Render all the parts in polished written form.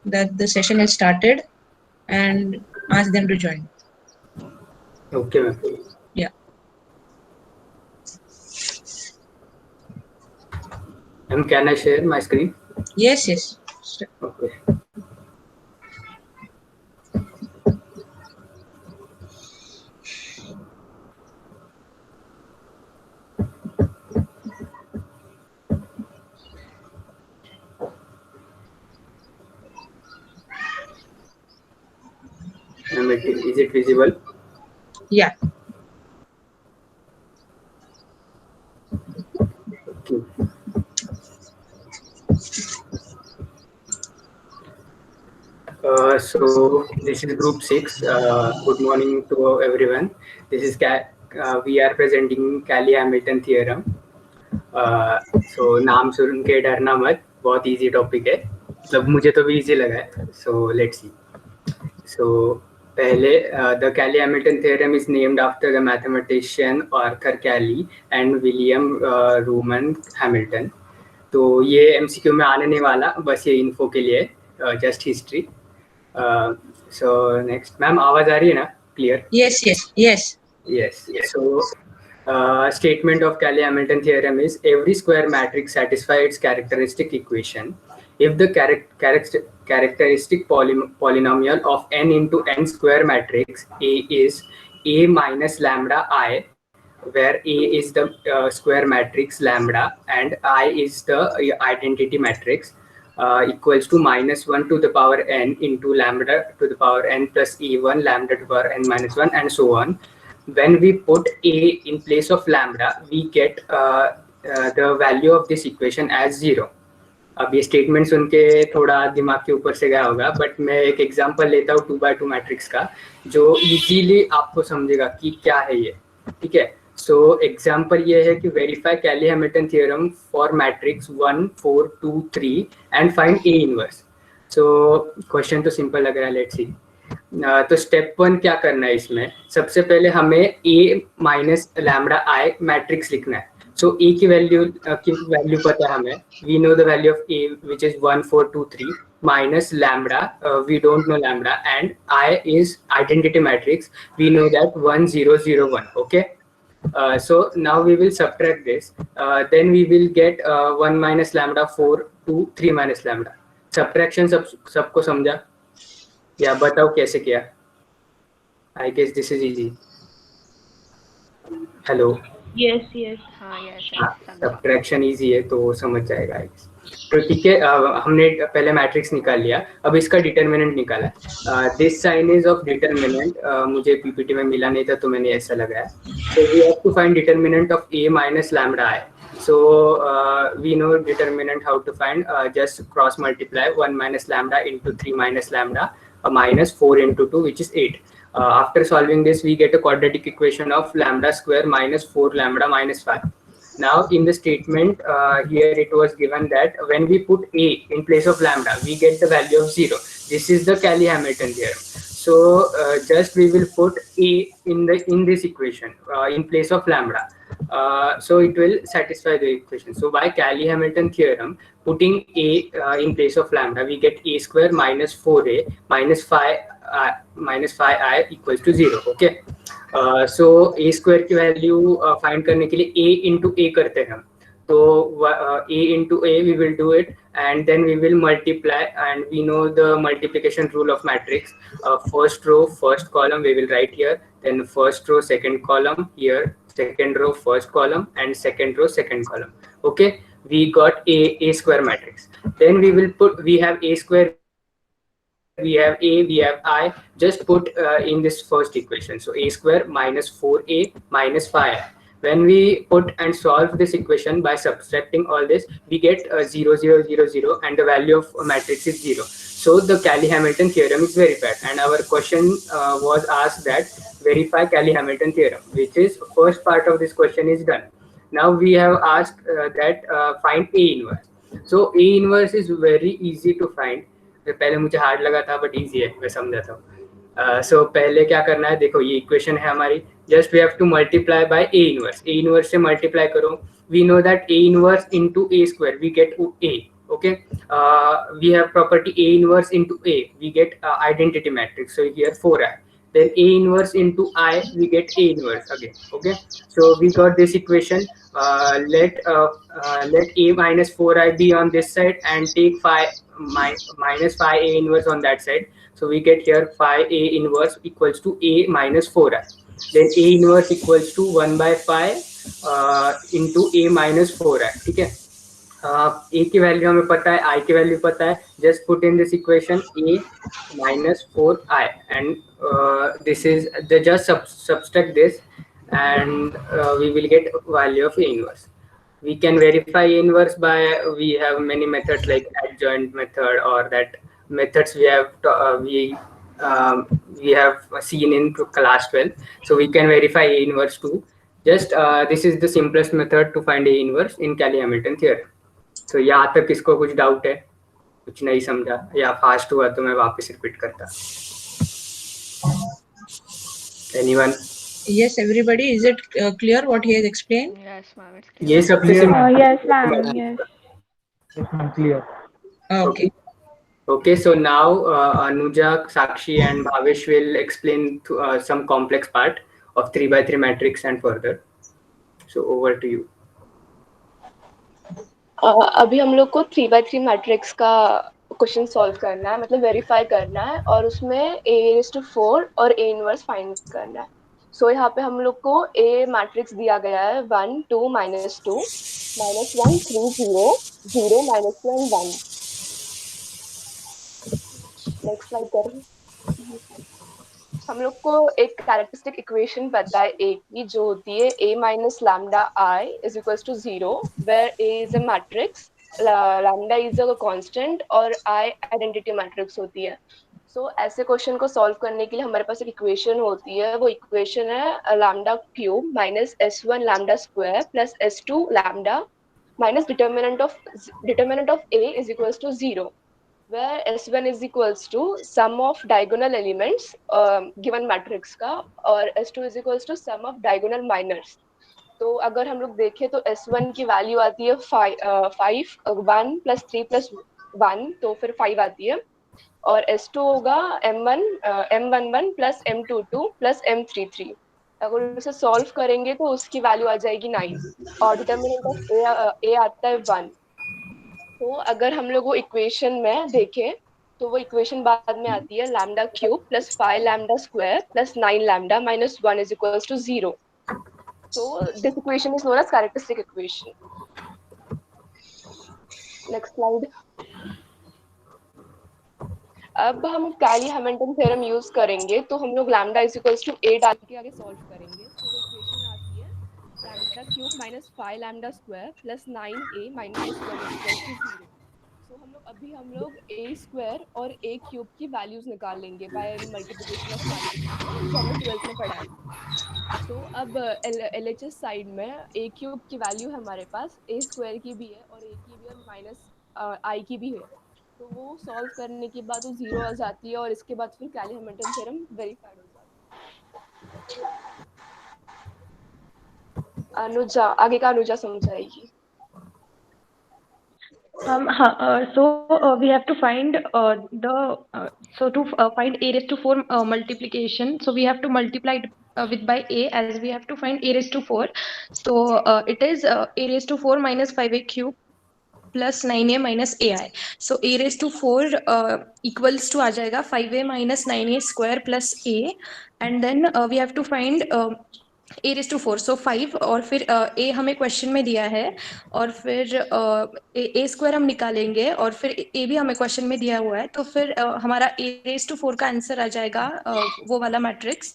that the session has started and ask them to join. Okay, ma'am. Yeah. Ma'am, can I share my screen? Yes, yes. Sure. Okay. Ma'am, is it visible? Yeah. Okay. So this is group 6. Good morning to everyone. This is we are presenting Cayley-Hamilton theorem. So नाम सुन के डरना मत, बहुत easy topic है, मतलब मुझे तो भी easy लगा है. So let's see. So पहले the Cayley-Hamilton theorem is named after the mathematician Arthur Cayley and William Reuben Hamilton. तो ये MCQ में आने नहीं वाला, बस ये info के लिए, just history. So next, ma'am, आवाज आ रही है ना? Clear? Yes, yes, yes. Yes. So statement of Cayley-Hamilton theorem is every square matrix satisfies its characteristic equation if the characteristic polynomial of n into n square matrix A is A minus lambda I, where A is the square matrix lambda and I is the identity matrix, equals to -1 to the power n into lambda to the power n plus E1 lambda to the power n minus 1 and so on. When we put A in place of lambda, we get the value of this equation as 0. अब ये statement सुन के थोड़ा दिमाग के ऊपर से गया होगा, बट मैं एक एग्जांपल लेता हूँ 2x2 मैट्रिक्स का जो इजीली आपको समझेगा कि क्या है ये. ठीक है. सो एग्जांपल ये है कि verify Cayley-Hamilton theorem for matrix 1 4 2 3 and find A inverse. So question तो सिंपल लग रहा है, लेट्स सी. तो स्टेप 1 क्या करना है इसमें, सबसे पहले हमें A minus lambda I matrix लिखना है. So A की वैल्यू पता है हमें, we know the value of A which is 1 4 2 3 minus lambda, we don't know lambda, and I is identity matrix, we know that 1 0 0 1. Okay. So now we will subtract this, then we will get 1 minus lambda 4 2 3 minus lambda. Subtraction सबको समझा या बताओ कैसे किया? I guess this is easy. Hello. Yes, yes, हाँ, yes, subtraction easy है तो समझ जाएगा. तो ठीक है, हमने पहले मैट्रिक्स निकाल लिया, अब इसका डिटरमिनेंट निकाला. This sign is of determinant, मुझे पीपीटी में मिला नहीं था तो मैंने ऐसा लगाया. So we have to find determinant of A minus lambda I. So we know determinant how to find, just cross multiply 1 minus lambda into 3 minus lambda, minus 4 into 2 which is 8. After solving this we get a quadratic equation of lambda square minus 4 lambda minus 5. Now in the statement here it was given that when we put A in place of lambda we get the value of 0. This is the Cayley-Hamilton theorem. So just we will put A in this equation in place of lambda. So it will satisfy the equation. So by Cayley-Hamilton theorem, putting A in place of lambda, we get A square minus 4A minus 5I equals to 0. Okay. So A square की value find करने के लिए A into A करते हैं हम. So A into A we will do it and then we will multiply, and we know the multiplication rule of matrix. First row first column we will write here, then first row second column here, second row first column, and second row second column. Okay, we got A square matrix. Then we have A square, we have A, we have I. Just put in this first equation. So A square minus 4A minus 5I. When we put and solve this equation by subtracting all this, we get 0 0 0 0 and the value of matrix is 0. So the Cayley-Hamilton theorem is verified, and our question was asked that verify Cayley-Hamilton theorem, which is first part of this question is done. Now we have asked that find A inverse. So A inverse is very easy to find. पहले मुझे hard लगा था but easy है, मैं समझाता हूँ. सो पहले क्या करना है, देखो ये इक्वेशन है हमारी, just we have to multiply by A inverse. A inverse से मल्टीप्लाई करो, we know that A inverse into A square we get A. Okay, we have property A inverse into A, we get identity matrix. So here 4i. Then A inverse into I, we get A inverse again. Okay, so we got this equation. Let A minus 4i be on this side and take phi minus phi A inverse on that side. So we get here phi A inverse equals to A minus 4i. Then A inverse equals to 1 by phi into A minus 4i. ठीक है, ए की value हमें पता है, आई की value पता है. Just put in this equation A minus 4i, and this is the just subtract this, and we will get value of A inverse. We can verify A inverse by, we have many methods like adjoint method, or that methods we have seen in class 12. So we can verify A inverse too. Just this is the simplest method to find A inverse in Cayley-Hamilton theorem. तो यहाँ तक किसको कुछ doubt है, कुछ नहीं समझा या फास्ट हुआ तो मैं वापस रिपीट करता. Anyone? Yes, everybody. Is it clear what he has explained? Yes, ma'am. It's clear. ये सबसे Yes, ma'am. Yes. Clear. Okay. Okay, so now Anuja, Sakshi and Bhavesh will explain some complex part of 3x3 matrix and further. So over to you. अभी हम लोग को 3x3 matrix का question solve करना है, मतलब वेरीफाई करना है, और उसमें a⁴ और A इनवर्स फाइंड करना है. सो यहाँ पे हम लोग को A मैट्रिक्स दिया गया है 1 2 -2 -1 3 0 0 -2 and 1. नेक्स्ट स्लाइड करें. हम लोग को एक कैरेक्टरिस्टिक इक्वेशन पता है A की, जो होती है A minus lambda I is equals to 0, where A is a matrix, lambda is a constant और I identity matrix होती है. So ऐसे क्वेश्चन को सॉल्व करने के लिए हमारे पास एक इक्वेशन होती है. वो इक्वेशन है lambda cube minus S1 lambda square plus S2 lambda minus determinant of A is equals to 0, where S1 is equals to sum of diagonal elements given matrix का, और S2 is equals to sum of diagonal minors. तो अगर हम लोग देखें तो S1 की value आती है 5 1 plus 3 plus 1, तो फिर 5 आती है, और S2 होगा M11 plus M22 plus M33. अगर उसे सॉल्व करेंगे तो उसकी वैल्यू आ जाएगी 9, और डिटर्मिनेंट ऑफ A आता है 1. तो अगर हम लोग वो इक्वेशन में देखें तो वो इक्वेशन बाद में आती है lambda cube plus 5 lambda square plus 9 lambda minus 1 is equals to 0. So this equation is known as characteristic equation. Next slide. अब हम कैली-हैमिल्टन थ्योरम यूज करेंगे, तो हम लोग lambda is equals to a डाल के आगे सॉल्व करेंगे. तो वो इक्वेशन आती है lambda cube minus 5 lambda square plus 9a minus 1 is equals to 0. तो हम लोग a स्क्वायर और a क्यूब की वैल्यूज निकाल लेंगे बाय मल्टीप्लिकेशन ऑफ मैट्रिक्स, जो हमने 12th में पढ़ा है. तो अब LHS साइड में a क्यूब की वैल्यू हमारे पास a स्क्वायर की भी है और a की भी और माइनस i की भी है. तो वो सॉल्व करने के बाद वो 0 आ जाती है, और इसके बाद फिर कैली-हैमिल्टन थ्योरम वेरीफाइड हो जाता है. अनुजा, आगे का Anuja समझाएगी. So we have to find to find a raised to 4 multiplication. So we have to multiply it with by a, as we have to find a raised to 4. So it is a raised to 4 minus 5a cube plus 9a minus ai. So a raised to 4 equals to आ जाएगा 5a minus 9a square plus a, and then we have to find a raised to 4, so 5, और फिर a हमें question में दिया है, और फिर a square हम निकालेंगे, और फिर a भी हमें क्वेश्चन में दिया हुआ है. तो फिर हमारा a raised to 4 का आंसर आ जाएगा वो वाला मैट्रिक्स.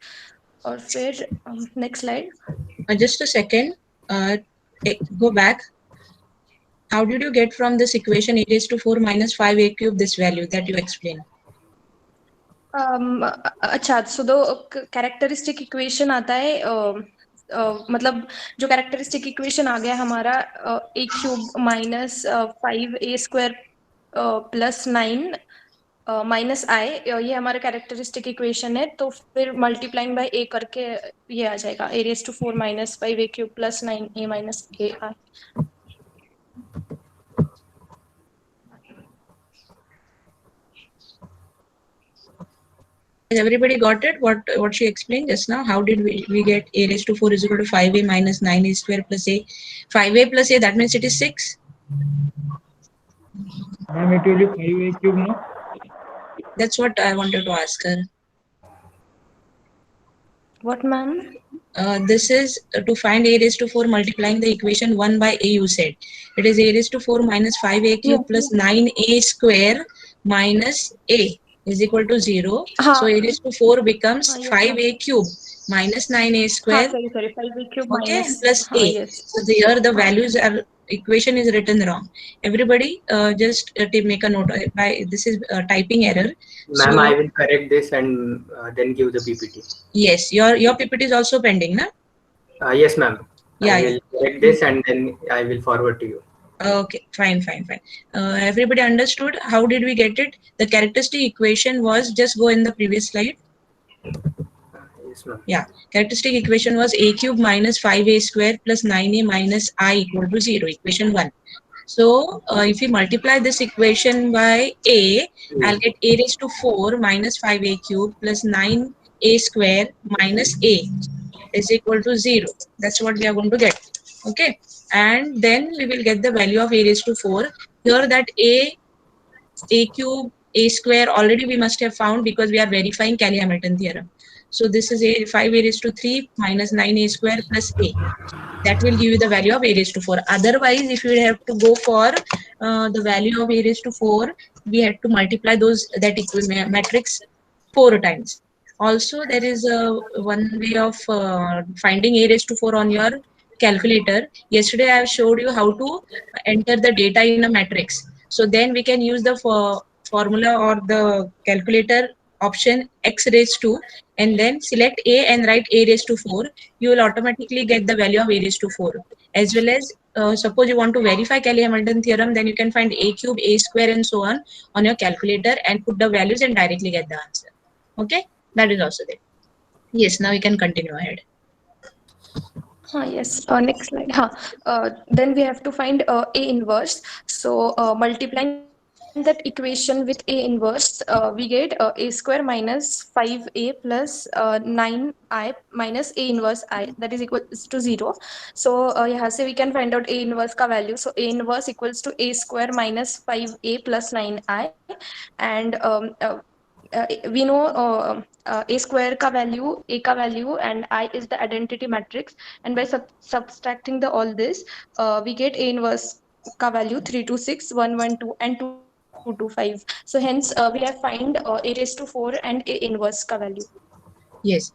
और फिर next slide. Just a second. Go back. How did you get from this equation a raised to 4 minus 5a cube this value that you explained? अच्छा, सो दो कैरेक्टरिस्टिक इक्वेशन आता है, मतलब जो कैरेक्टरिस्टिक इक्वेशन आ गया हमारा a cube minus 5a square plus 9 minus i, ये हमारा कैरेक्टरिस्टिक इक्वेशन है. तो फिर मल्टीप्लाइंग बाय a करके ये आ जाएगा a raise to 4 minus 5a cube plus 9a minus ai. Everybody got it? What she explained just now? How did we get a raised to 4 is equal to 5a minus 9a square plus a? 5a plus a, that means it is 6. Ma'am, it will be 5a cube, no? That's what I wanted to ask her. What, ma'am? This is to find a raised to 4 multiplying the equation 1 by a, you said. It is a raised to 4 minus 5a cube plus 9a square minus a is equal to 0. So a raised to 4 becomes yes, 5a cube minus 9a square. Sorry, 5a cube Okay, minus plus a. yes. So here the values are, equation is written wrong. Everybody just make a note. By this is typing error. Ma'am, So, I will correct this and then give the PPT. yes, your PPT is also pending, na? Yes, ma'am. Yeah, I will correct this and then I will forward to you. Okay, fine. Everybody understood? How did we get it? The characteristic equation was, just go in the previous slide. Yes, ma'am. Yeah, characteristic equation was a cube minus 5a square plus 9a minus I equal to 0, equation 1. So if we multiply this equation by a, I'll get a raised to 4 minus 5a cube plus 9a square minus a is equal to 0. That's what we are going to get. Okay, and then we will get the value of a raised to 4. Here that a cube, a square already we must have found because we are verifying Cayley-Hamilton theorem. So this is a 5a raised to 3 minus 9a square plus a. That will give you the value of a raised to 4. Otherwise, if you have to go for the value of a raised to 4, we have to multiply that matrix 4 times. Also, there is one way of finding a raised to 4 on your calculator. Yesterday, I have showed you how to enter the data in a matrix. So then we can use the formula or the calculator option x raised to, and then select a and write a raised to 4. You will automatically get the value of a raised to 4. As well as suppose you want to verify Cayley-Hamilton theorem, then you can find a cube, a square and so on your calculator and put the values and directly get the answer. Okay, that is also there. Yes, now we can continue ahead. Yes. Next slide. Then we have to find A inverse. So multiplying that equation with A inverse, we get A square minus 5A plus 9I minus A inverse I, that is equal to 0. So so we can find out A inverse ka value. So A inverse equals to A square minus 5A plus 9I, and we know a square ka value, a ka value, and I is the identity matrix. And by subtracting all this, we get A inverse ka value 326, 112, and 225. So hence we have find A raised to 4 and A inverse ka value. Yes.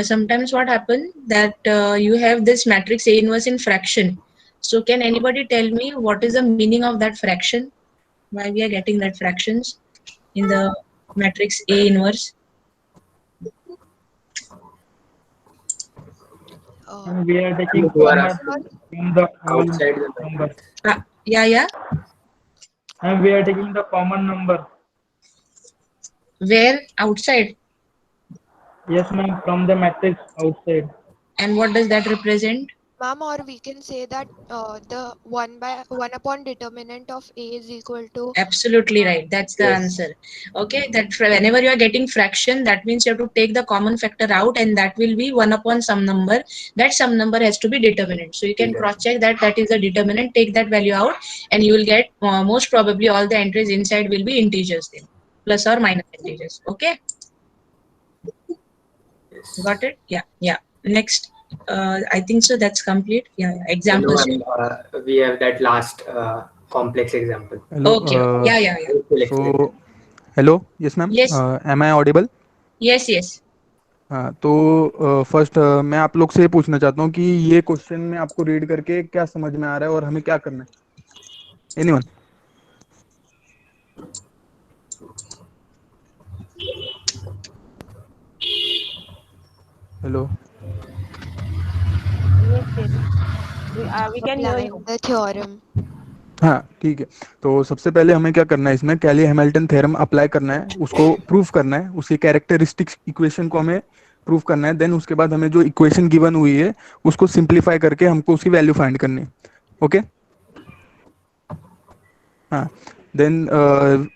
Sometimes what happens that you have this matrix A inverse in fraction. So can anybody tell me what is the meaning of that fraction? Why we are getting that fractions in the matrix A inverse? And we are taking Who are common from the whole outside the number. Yeah. And we are taking the common number. Where? Outside. Yes, ma'am, from the matrix outside. And what does that represent? Ma'am, or we can say that the 1 upon determinant of A is equal to. Absolutely right. That's the answer. Okay, that whenever you are getting fraction, that means you have to take the common factor out, and that will be 1 upon some number. That some number has to be determinant. So you can cross check that is the determinant, take that value out, and you will get most probably all the entries inside will be integers then, plus or minus integers. Okay. Yes. Got it? Yeah. Next. I think so. That's complete. Yeah. Examples. We have that last complex example. Hello. Okay. Yeah. So, hello. Yes, ma'am. Yes. Am I audible? Yes. हाँ, तो first मैं आप लोग से पूछना चाहता हूँ कि ये क्वेश्चन में आपको रीड करके क्या समझ में आ रहा है और हमें क्या करना है? Anyone? Hello. We can hear you. The theorem. हाँ, ठीक है. तो सबसे पहले हमें क्या करना है, इसमें कैली हैमिल्टन थ्योरम अप्लाई करना है, उसको प्रूफ करना है, उसकी कैरेक्टरिस्टिक्स इक्वेशन को हमें प्रूफ करना है. देन उसके बाद हमें जो इक्वेशन गिवन हुई है उसको सिंप्लीफाई करके हमको उसकी वैल्यू फाइंड करनी है. ओके. हाँ. देन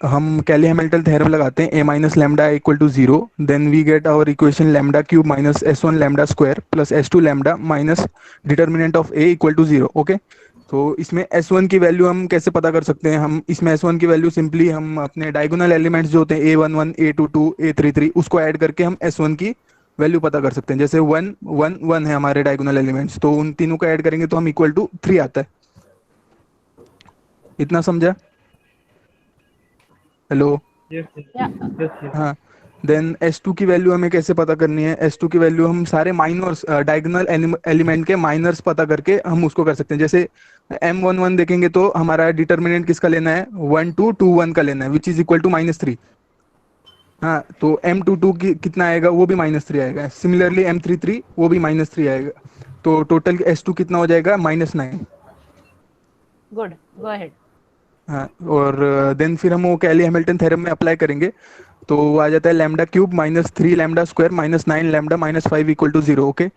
हम कैली हैमिल्टन थ्योरम लगाते हैं, a minus lambda equal to 0, then we get our equation lambda cube minus s1 lambda square plus s2 lambda minus determinant of a equal to 0। Okay, तो इसमें s1 की value हम कैसे पता कर सकते हैं? हम इसमें s1 की वैल्यू सिंपली हम अपने डायगोनल एलिमेंट्स जो होते हैं a11 a22 a33 उसको ऐड करके हम s1 की वैल्यू पता कर सकते हैं। जैसे 1 1 1 है हमारे डायगोनल एलिमेंट्स, तो उन तीनों को ऐड करेंगे तो हम इक्वल टू 3 आता है। इतना समझा? Hello? Yes, yes, Yeah. yes, yes. हाँ, देन S2 की वैल्यू हमें कैसे पता करनी है? S2 की वैल्यू हम सारे माइनर्स डायगोनल एलिमेंट के माइनर्स पता करके हम उसको कर सकते हैं। जैसे M11 देखेंगे तो हमारा डिटर्मिनेंट किसका लेना है? 1 2 2 1 का लेना है, विच इज इक्वल टू -3। हाँ, तो M22 की कितना आएगा? वो भी -3 आएगा। सिमिलरली M33 वो भी -3 आएगा। तो टोटल S2 कितना हो जाएगा? -9। Good. Go ahead. हाँ, और देन फिर हम वो कैली हैमिल्टन थ्योरम में अप्लाई करेंगे तो वो आ जाता है lambda cube minus 3 lambda square minus 9 lambda minus 5 equal to 0। Okay,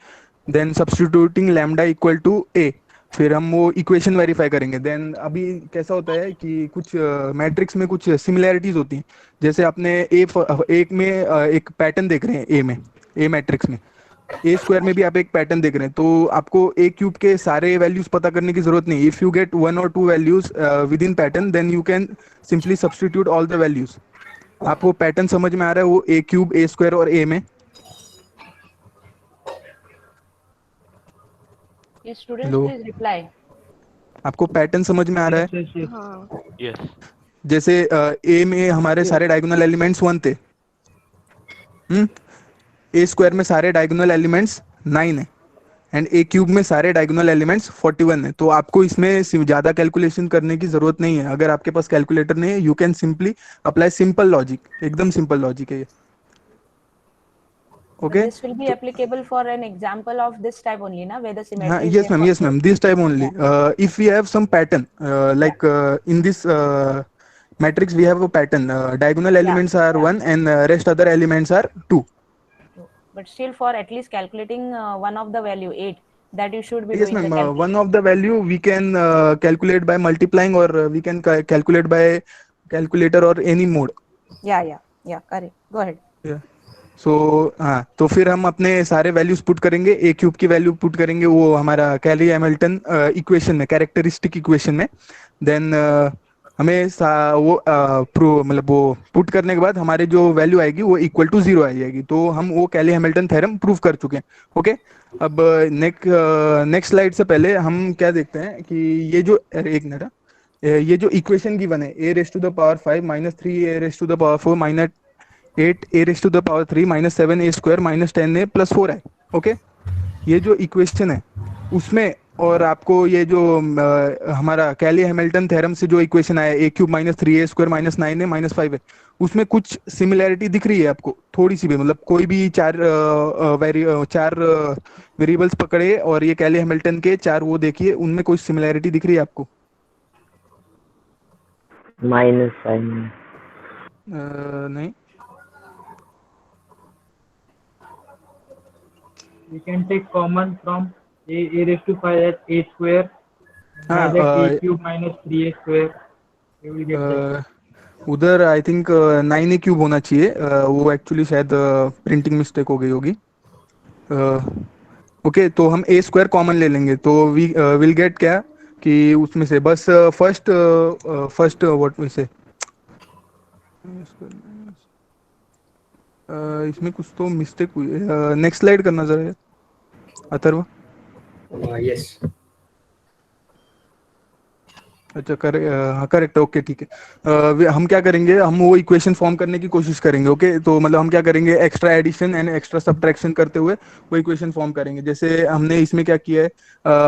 then substituting lambda equal to A, फिर हम वो इक्वेशन वेरीफाई करेंगे। देन अभी कैसा होता है कि कुछ मैट्रिक्स में कुछ सिमिलैरिटीज होती हैं। जैसे आपने एक में एक पैटर्न देख रहे हैं ए में, ए मैट्रिक्स में, ए स्क्वायर में भी आप एक पैटर्न देख रहे हैं, तो आपको ए क्यूब के सारे वैल्यूज पता करने की जरूरत नहीं। इफ यू गेट 1 और 2 values with in pattern then you can simply substitute all the values. आपको पैटर्न समझ में आ रहा है? वो ए क्यूब ए स्क्वायर और ए में Yes, students, hello, please reply. आपको पैटर्न समझ में आ रहा है? Yes, yes. हाँ Yes. जैसे ए में हमारे सारे डायगोनल एलिमेंट्स 1 थे, ए स्क्वायर में सारे डायगोनल एलिमेंट्स 9 है, एंड ए क्यूब में सारे डायगोनल एलिमेंट्स 41 है। तो आपको इसमें ज़्यादा कैलकुलेशन करने की जरूरत नहीं है। अगर आपके पास कैलकुलेटर नहीं है, you can simply apply simple logic, एकदम सिंपल लॉजिक है ये। So okay, this will be applicable for an example of this type only, na, where the symmetry हाँ, is yes there ma'am, yes for ma'am, this type only. If we have some pattern, like in this matrix we have a pattern, diagonal elements are 1 and rest other elements are 2. But still, for at least calculating one of the value 8, that you should be Yes doing the ma'am, calculation. one of the value we can calculate by multiplying, or we can calculate by calculator or any mode. Yeah, correct. Go ahead. Yeah. सो हाँ, तो फिर हम अपने सारे values put करेंगे, ए cube की value put करेंगे वो हमारा कैली हैमिल्टन इक्वेशन में, कैरेक्टरिस्टिक इक्वेशन में। देन हमें वो मतलब वो पुट करने के बाद हमारे जो वैल्यू आएगी वो इक्वल टू 0 आ जाएगी। तो हम वो कैली हैमिल्टन थ्योरम प्रूव कर चुके हैं। ओके, अब नेक्स्ट स्लाइड से पहले हम क्या देखते हैं कि ये जो एक मिनट, ये जो इक्वेशन गिवन है, a raise to the power 5 minus 3 a raise to the power 4 minus 8 a raise to the power 3 minus 7 a square minus 10 a plus 4 है। ओके, ये जो इक्वेशन है उसमें, और आपको ये जो हमारा कैली हैमिल्टन थ्योरम से जो इक्वेशन आया a cube minus 3 a square minus 9 a minus 5 है, उसमें कुछ सिमिलैरिटी दिख रही है आपको थोड़ी सी भी? मतलब कोई भी चार वेरिएबल्स पकड़े और ये कैली हैमिल्टन के चार वो देखिए, उनमें कोई सिमिलैरिटी दिख रही है आपको? माइनस साइन नहीं, We can take common from a raised to 5 as a square. हाँ, That a cube minus 3a square. You will get that. उधर आई थिंक 9a क्यूब होना चाहिए, वो एक्चुअली शायद प्रिंटिंग मिस्टेक हो गई होगी। ओके, तो हम a स्क्वायर कॉमन ले लेंगे तो वी विल गेट क्या कि उसमें से बस फर्स्ट व्हाट वी से, इसमें कुछ तो मिस्टेक हुई है। नेक्स्ट स्लाइड करना जरा अथर्व। यस, अच्छा, हाँ करेक्ट, ओके ठीक है। हम क्या करेंगे, हम वो इक्वेशन फॉर्म करने की कोशिश करेंगे। ओके, तो मतलब हम क्या करेंगे, extra addition and extra subtraction करते हुए वो इक्वेशन फॉर्म करेंगे। जैसे हमने इसमें क्या किया है,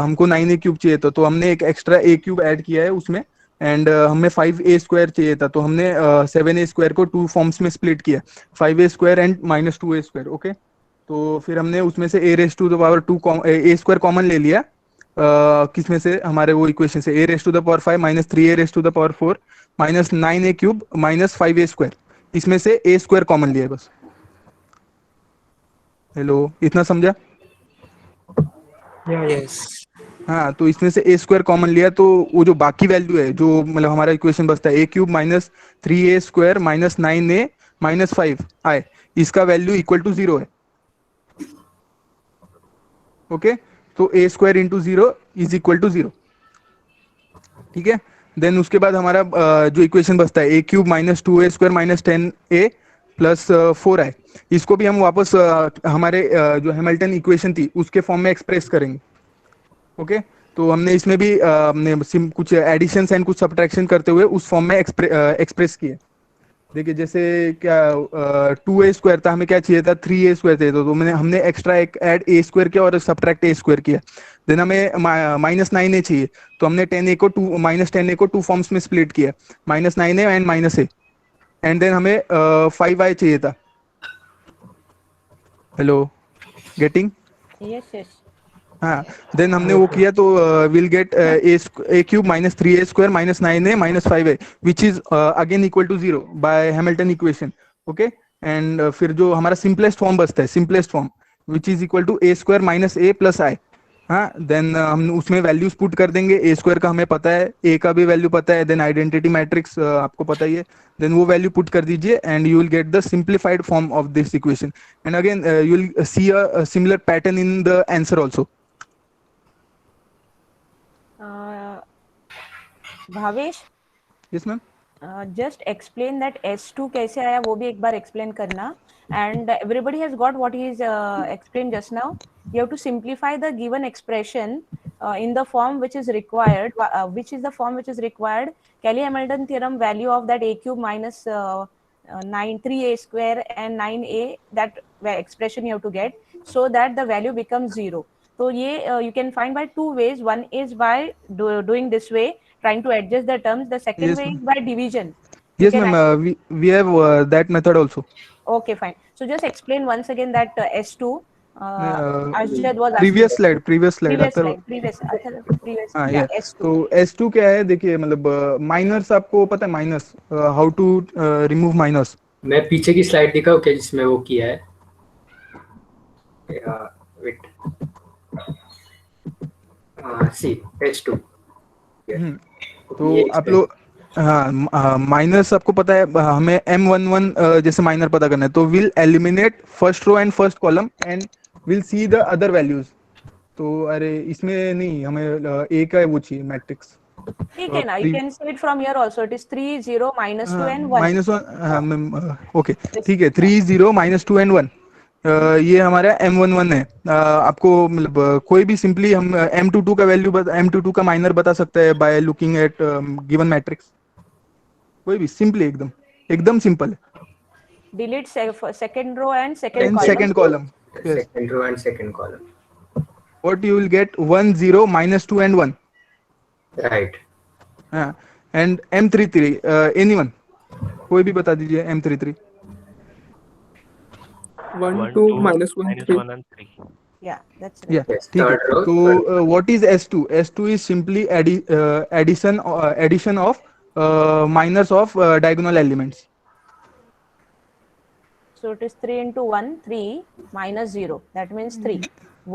हमको 9a क्यूब चाहिए था, तो हमने एक एक्स्ट्रा a क्यूब ऐड किया है उसमें, एंड हमें 5a स्क्वायर चाहिए था, तो हमने 7a स्क्वायर को 2 फॉर्म्स में स्प्लिट किया, 5a square and minus 2a square. Okay, तो फिर हमने उसमें से a raise to the power 2 a square common ले लिया, किसमें से, हमारे वो इक्वेशन से, a raise to the power 5 minus 3a raise to the power 4 minus 9a cube minus 5a square, इसमें से a स्क्वायर कॉमन लिया बस। हेलो, इतना समझा? Yeah, yeah. यस, हाँ, तो इसमें से ए स्क्वायर कॉमन लिया तो वो जो बाकी वैल्यू है, जो मतलब हमारा इक्वेशन बचता है, A cube minus 3a² minus 9a minus 5i, इसका वैल्यू इक्वल टू 0 है। ओके, तो A square into 0 is equal to 0। ठीक है, देन उसके बाद हमारा जो इक्वेशन बचता है, A cube minus 2a² minus 10a plus 4i, इसको भी हम वापस हमारे जो हैमिल्टन इक्वेशन थी उसके फॉर्म में एक्सप्रेस करेंगे। ओके, तो हमने इसमें भी हमने कुछ एडिशंस एंड कुछ सब्ट्रैक्शन करते हुए उस फॉर्म में एक्सप्रेस किए। देखिए, जैसे क्या 2a² था, हमें क्या चाहिए था, 3a² चाहिए था, तो हमने एक्स्ट्रा एक ऐड a² किया और सब्ट्रैक्ट a² किया। देन हमें माइनस 9a चाहिए, तो हमने 10a को माइनस 10a को 2 फॉर्म्स में स्प्लिट किया, minus 9a and minus a। And then हमें 5i चाहिए था। Hello, getting? Yes, yes. हाँ, देन हमने वो किया तो will get a cube minus 3a² minus 9a minus 5a which is again equal to 0 by Hamilton equation. Okay, and फिर जो हमारा सिंपलेस्ट फॉर्म बचता है, simplest form which is equal to a² minus a plus i। हाँ, then हम उसमें values put कर देंगे, a² का हमें पता है, a का भी वैल्यू पता है, देन आइडेंटिटी मैट्रिक्स आपको पता ही है, देन वो वैल्यू पुट कर दीजिए and you will get the simplified form of this equation. And again you will see a similar pattern in the answer also. Bhavesh, yes ma'am. Just explain that S2 कैसे आया, वो भी एक बार explain करना। And everybody has got what he is explained just now. You have to simplify the given expression in the form which is required. Which is the form which is required? Cayley-Hamilton theorem value of that a cube minus 3a² and 9a, that expression you have to get so that the value becomes 0. So you can find by 2 ways. One is by doing this way, trying to adjust the terms. The second Yes, way ma'am. is by division. Yes, ma'am. We have that method also. Okay, fine. So just explain once again that S2. Arshad was previous asking. slide. Previous Atharva. slide. Previous. हाँ, Yeah, ये S2. तो S2 क्या है, देखिए मतलब minus आपको पता है, minus how to remove minus. मैं पीछे की स्लाइड दिखाऊं क्या जिसमें वो किया है? वेट, सी H2। तो आप लोग, हाँ, माइनस आपको पता है, हमें M11 जैसे माइनर पता करना है, तो will eliminate first row and first column and will see the other values. तो अरे इसमें नहीं, हमें ए का वो चाहिए मैट्रिक्स। ठीक है ना, you can see it from here also. It is 3, 0, -2 and 1. -1, okay, ठीक है, 3, 0, -2 and 1, ये हमारा M11 है। आपको मतलब कोई भी सिंपली हम M22 का वैल्यू M22 का माइनर बता सकते हैं by looking at given matrix. कोई भी सिंपली एकदम सिंपल है। Delete second row and second And column. second column. Yes. Second row and second column. What you will get 1, 0, -2 and 1. Right. And M33, anyone? कोई भी बता दीजिए M33। 1, 2, -1, 3. -1 and 3. Yeah, that's right. Yeah, Yes, ठीक है। third row, तो third row. what is S2? S2 is simply addition of minors of diagonal elements. So it is 3 into 1, 3 minus 0. That means 3.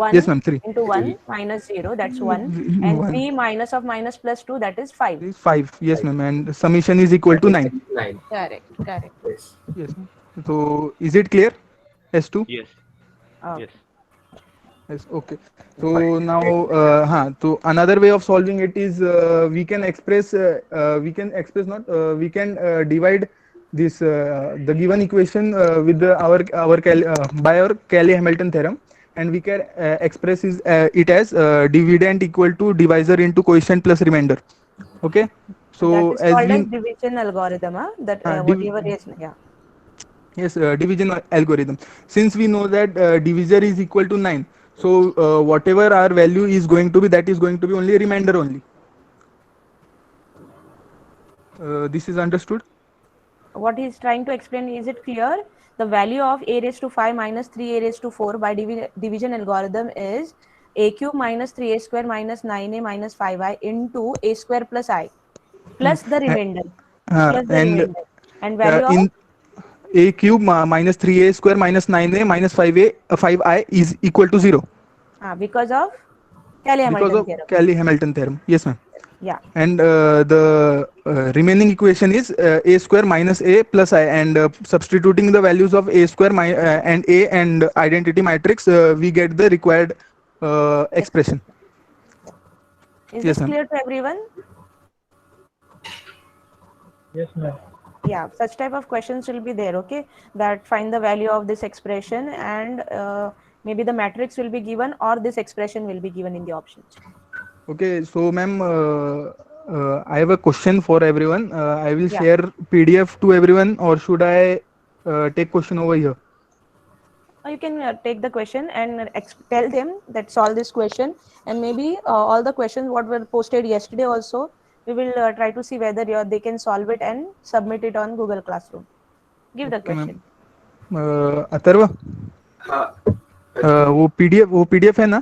1 Yes, ma'am, 3. into 1 minus 0. That's 1. And 3 minus of minus plus 2. That is 5. Is 5. Yes, ma'am. And summation is equal to 9. 9. Correct. Correct. Yes. Yes, ma'am. So is it clear? S2? Yes. Okay. Yes. Yes. Okay. So now, so another way of solving it is we can divide this the given equation with by our Cayley-Hamilton theorem, and we can express it as dividend equal to divisor into quotient plus remainder. Okay. So That is as called we as division algorithm. That whatever is, yeah. Yes, division algorithm. Since we know that divisor is equal to 9, so whatever our value is going to be, that is going to be only a remainder only. This is understood? What he is trying to explain, is it clear? The value of a raised to 5 minus 3a raised to 4 by division algorithm is a cube minus 3a square minus 9a minus 5i into a square plus i plus the remainder. And value of a cube minus 3a square minus 9a minus 5i is equal to 0. Because of because of Cayley-Hamilton theorem. Yes, ma'am. Yeah. And the remaining equation is a square minus a plus I, and substituting the values of a square and a and identity matrix, we get the required expression. Is Yes, this ma'am. clear to everyone? Yes, ma'am. Yeah, such type of questions will be there, okay, that find the value of this expression, and maybe the matrix will be given or this expression will be given in the options. Okay, so ma'am, I have a question for everyone. I will Yeah. share PDF to everyone, or should I take question over here? You can take the question and tell them that solve this question, and maybe all the questions what were posted yesterday also, we will try to see whether they can solve it and submit it on Google Classroom. Give the Okay, question. Atharva, हाँ वो PDF है ना?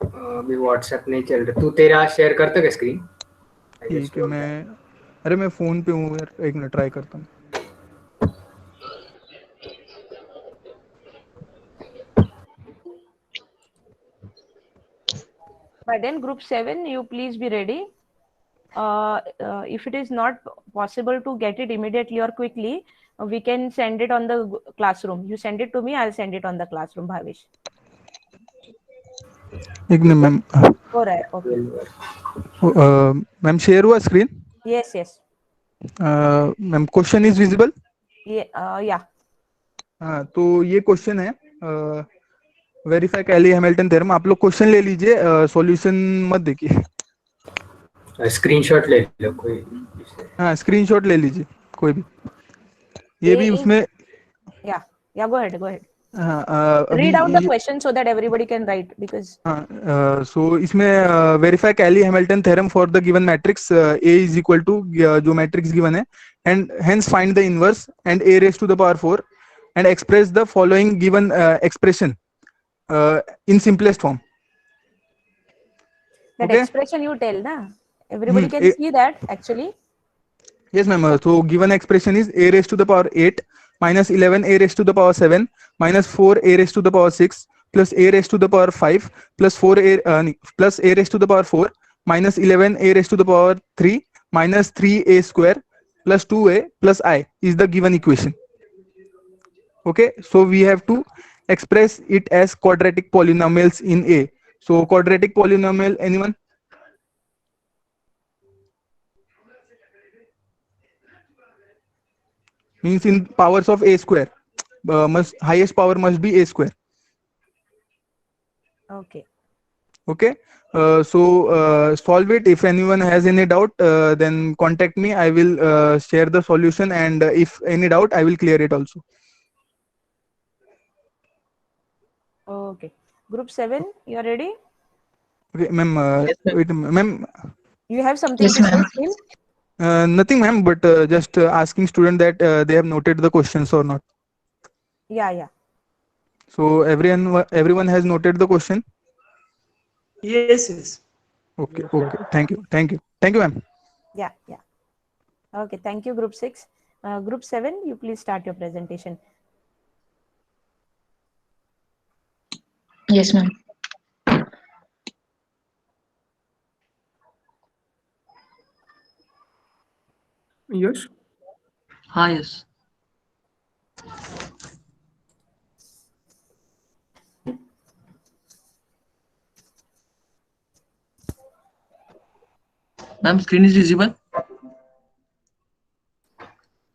अभी WhatsApp नहीं चल रहा, तू तेरा शेयर करता क्या स्क्रीन? ठीक है, मैं फोन पे हूँ यार, एक मिनट ट्राई करता हूँ. By then, group 7, you please be ready. If it is not possible to get it immediately or quickly, we can send it on the classroom. You send it to me, I'll send it on the classroom, Bhavish. एक minute ma'am. हो रहा है, okay. Ma'am share हुआ screen? Yes, yes. Ma'am question is visible? Yeah. हाँ, तो ये question है, verify कैली-हैमिल्टन theorem. आप लोग क्वेश्चन ले लीजिए, सॉल्यूशन मत देखिए. स्क्रीनशॉट ले लो कोई. हाँ, स्क्रीनशॉट ले लीजिए कोई भी. ये भी उसमें. Yeah, go ahead. हाँ, read out the question so that everybody can write, because so इसमें verify Cayley-Hamilton theorem for the given matrix A is equal to जो matrix given है, and hence find the inverse and a raised to the power 4 and express the following given expression in simplest form. That okay? Expression you tell, na? Everybody can see that actually. Yes, ma'am. So given expression is a raised to the power 8 minus 11 a raised to the power 7 minus 4 a raised to the power 6 plus a raised to the power 5 plus 4 a plus a raised to the power 4 minus 11 a raised to the power 3 minus 3a square plus 2a plus I is the given equation. Okay, so we have to express it as quadratic polynomials in A. So quadratic polynomial, anyone? Means in powers of a square, highest power must be a square. Okay. Okay, so solve it. If anyone has any doubt, then contact me. I will share the solution, and if any doubt, I will clear it also. Okay. Group 7, you are ready? Okay, ma'am. Yes, wait, ma'am. You have something to say, Tim? Nothing, ma'am, but just asking student that they have noted the questions or not. Yeah. So everyone has noted the question. Yes. Okay. Thank you, ma'am. Yeah. Okay, thank you, group 6. Group 7, you please start your presentation. Yes, ma'am. Yes. Hi, yes. Ma'am, screen is visible?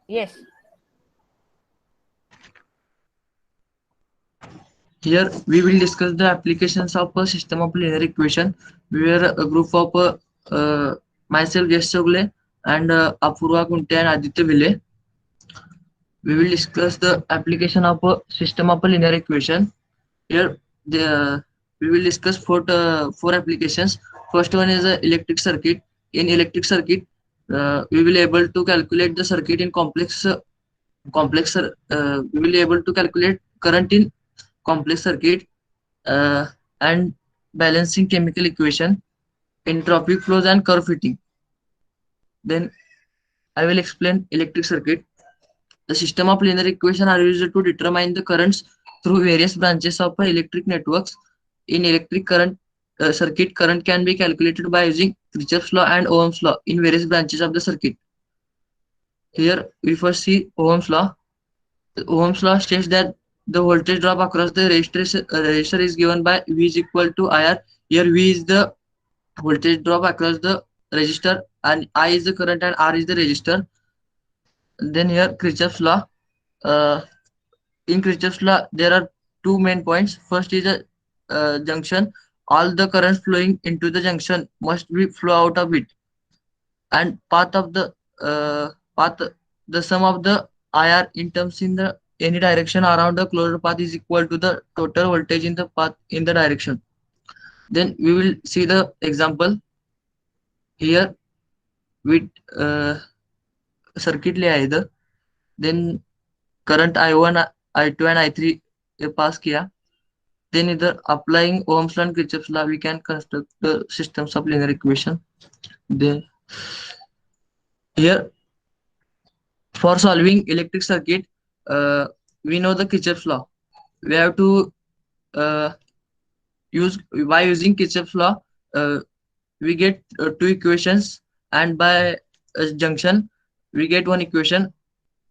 Yes. Here we will discuss the applications of a system of linear equation where a group of myself, Yash Chogle, and Apurva Kunte and Aditya Vile. We will discuss the application of a system of a linear equation. Here we will discuss four applications. First one is a electric circuit. In electric circuit, we will able to calculate the circuit in complex. We will able to calculate current in complex circuit and balancing chemical equation, entropic flows and curve fitting. Then I will explain electric circuit. The system of linear equation are used to determine the currents through various branches of electric networks. In electric current circuit, current can be calculated by using Kirchhoff's law and Ohm's law in various branches of the circuit. Here we first see Ohm's law. Ohm's law states that the voltage drop across the resistor is given by V is equal to IR. Here V is the voltage drop across the resistor and I is the current and R is the resistor. Then here Kirchhoff's law. In Kirchhoff's law, there are two main points. First is a junction. All the currents flowing into the junction must be flow out of it, and the sum of the IR in terms in the any direction around the closed path is equal to the total voltage in the path in the direction. Then we will see the example here with circuit ले either. Then current I1, I2 and I3 pass किया. Then either applying Ohm's law and Kirchhoff's law, we can construct the systems of linear equation. Then here for solving electric circuit, we know the Kirchhoff's law. We have to using Kirchhoff's law, we get two equations, and by junction we get one equation.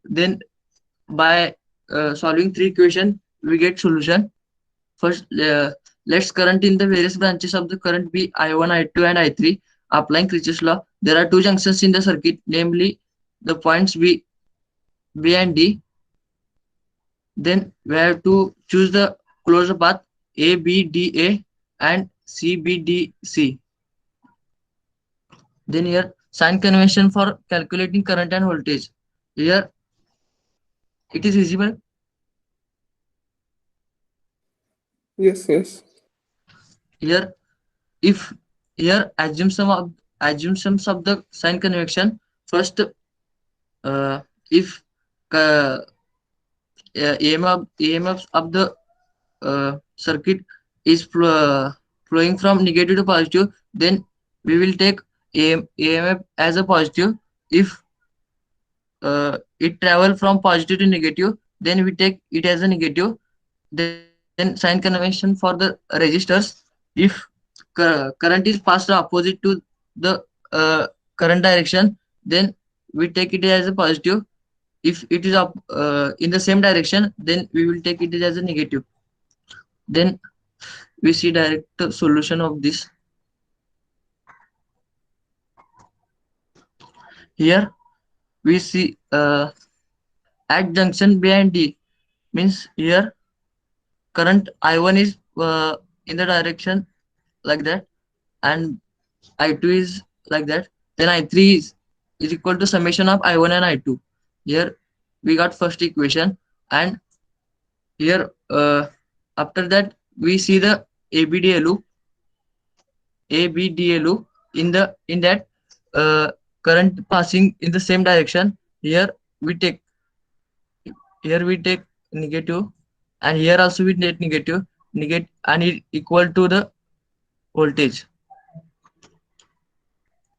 Then by solving three equation we get solution. First, let's current in the various branches of the current be I1, I2 and I3. Applying Kirchhoff's law, there are two junctions in the circuit, namely the points B and D. Then we have to choose the closed path A, B, D, A and C, B, D, C. Then here sign convention for calculating current and voltage. Here it is visible. Yes, yes. Here, if here assumptions of the sign convention. First, if EMF of the circuit is flowing from negative to positive, then we will take EMF as a positive. If it travel from positive to negative, then we take it as a negative. Then sign convention for the resistors. If current is passed opposite to the current direction, then we take it as a positive. If it is up in the same direction, then we will take it as a negative. Then we see direct solution of this. Here we see at junction B and D, means here current I1 is in the direction like that, and I2 is like that. Then I3 is equal to summation of I1 and I2. Here we got first equation, and here after that we see the ABDA loop. In that current passing in the same direction. Here we take negative, and here also we take negative, and it equal to the voltage.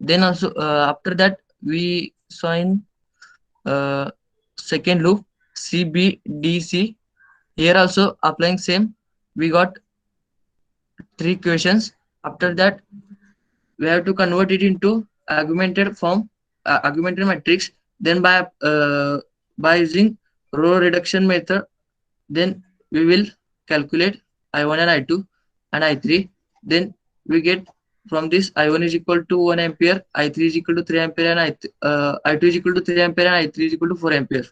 Then also after that we saw in second loop CBDC. Here also applying same, we got three equations. After that we have to convert it into augmented form, augmented matrix. Then by using row reduction method, then we will calculate I1 and I2 and I3. Then we get from this I1 is equal to 1 ampere, I3 is equal to 3 ampere, and I2 is equal to 3 ampere, and I3 is equal to 4 ampere.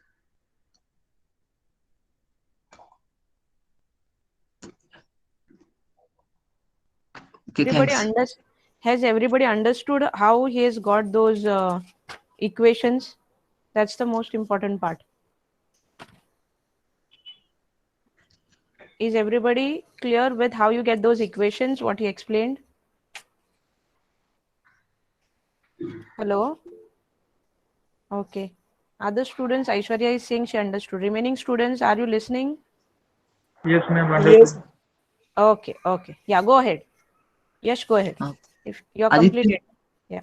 Okay, thanks. Has everybody understood how he has got those equations? That's the most important part. Is everybody clear with how you get those equations, what he explained? Hello? Okay. Other students, Aishwarya is saying she understood. Remaining students, are you listening? Yes, ma'am. Understood. Yes. Okay, okay. Yeah, go ahead. Yes, go ahead. If you're completed. Yeah.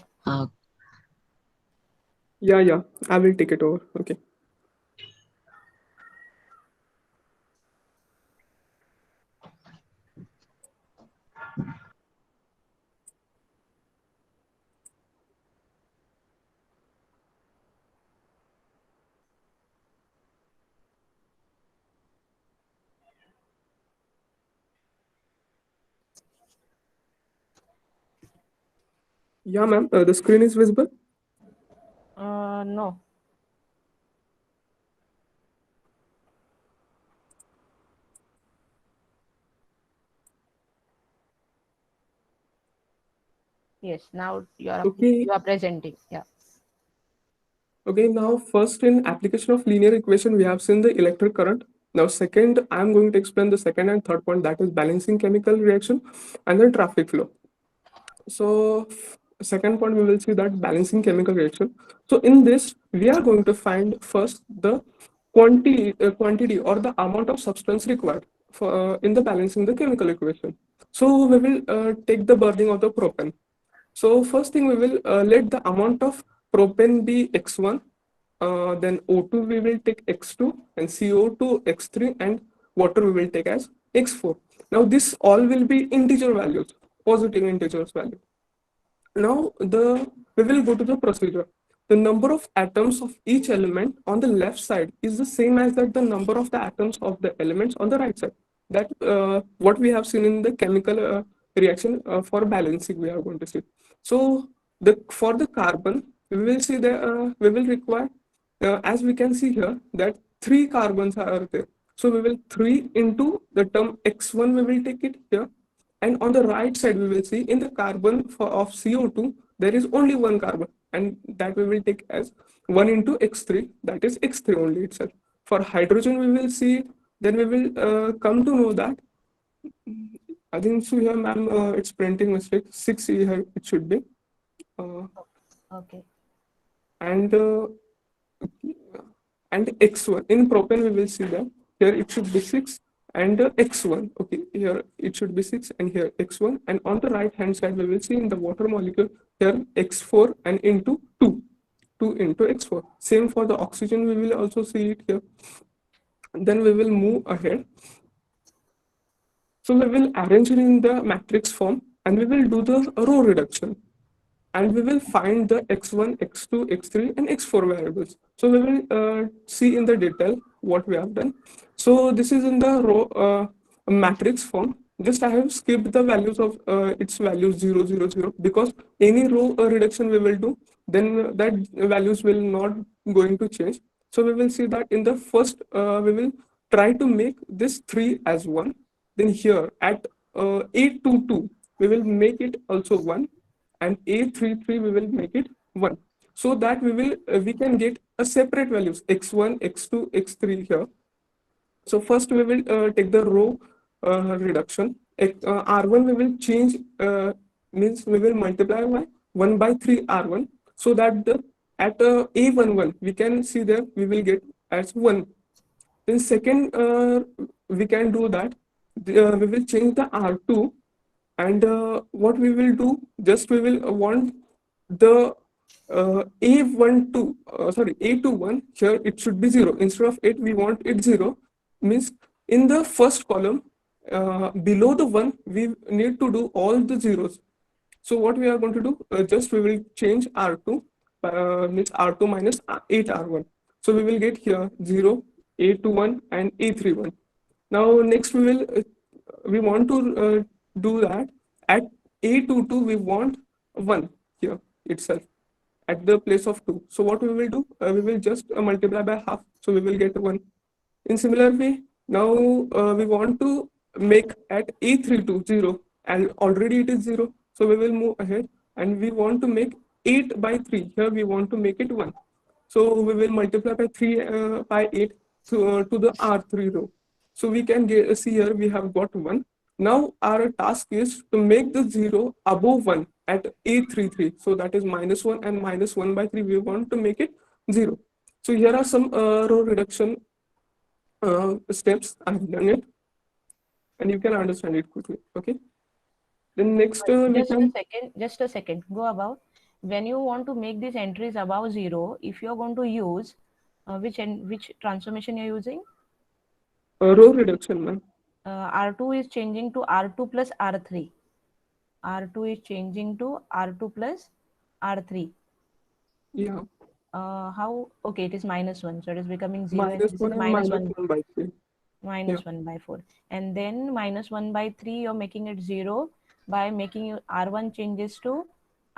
Yeah. I will take it over. Okay. Yeah, ma'am. The screen is visible. No. Yes, now Okay. you are presenting. Yeah. Okay, now first in application of linear equation, we have seen the electric current. Now second, I'm going to explain the second and third point, that is balancing chemical reaction and the traffic flow. So second point, we will see that balancing chemical reaction. So in this, we are going to find first the quantity or the amount of substance required for in the balancing the chemical equation. So we will take the burning of the propane. So first thing, we will let the amount of propane be x1, then O2 we will take x2, and CO2 x3, and water we will take as x4. Now this all will be integer values, positive integers value. Now we will go to the procedure. The number of atoms of each element on the left side is the same as that the number of the atoms of the elements on the right side. That what we have seen in the chemical reaction for balancing we are going to see. So for the carbon we will see that we will require as we can see here that 3 carbons are there. So we will 3 into the term x1 we will take it here, and on the right side, we will see in the carbon of CO2, there is only 1 carbon, and that we will take as 1 into x3, that is x3 only itself. For hydrogen, we will see, then we will come to know that, I think so here, ma'am, it's printing mistake, 6 here it should be. Okay. And x1, in propane, we will see that here it should be 6 and x1. Okay, here it should be 6 and here x1. And on the right hand side, we will see in the water molecule here x4 and into 2. 2 into x4. Same for the oxygen, we will also see it here. Then we will move ahead. So we will arrange it in the matrix form and we will do the row reduction. And we will find the x1, x2, x3, and x4 variables. So we will see in the detail what we have done. So this is in the row matrix form. Just I have skipped the values of its values 0, 0, 0, because any row reduction we will do, then that values will not going to change. So we will see that in the first, we will try to make this 3 as 1. Then here at A22, we will make it also 1, and A33 we will make it 1, so that we can get a separate values x1, x2, x3 here. So first we will take the row reduction. R1 we will change, means we will multiply by 1 by 3 R1, so that at A11 we can see there we will get as 1. Then second, we can do that, we will change the R2, and what we will do, just we will want the A21, here it should be 0. Instead of 8, we want it 0. Means in the first column, below the 1, we need to do all the zeros. So what we are going to do, just we will change R2, means R2 minus 8R1. So we will get here 0, A21, and A31. Now next we want to do that at A22 we want 1 here itself at the place of 2. So what we will do, we will just multiply by half, so we will get 1. In similar way, now we want to make at A32 0, and already it is 0, so we will move ahead, and we want to make 8 by 3, here we want to make it 1. So we will multiply by 3 by 8 to the R3 row. So we can see here we have got 1. Now our task is to make the 0 above 1 at A33. So that is -1 and -1 by 3. We want to make it 0. So here are some row reduction steps. I have done it, and you can understand it quickly. Okay. Then next just a second. Go about. When you want to make these entries above 0, if you're going to use which transformation you're using? Row reduction, ma'am. R2 is changing to R2 plus R3. R2 is changing to R2 plus R3. Yeah. How? Okay, it is -1, so it is becoming 0. -1 and -1 by 3. -1 by 4, and then -1 by 3 you're making it 0 by making R1 changes to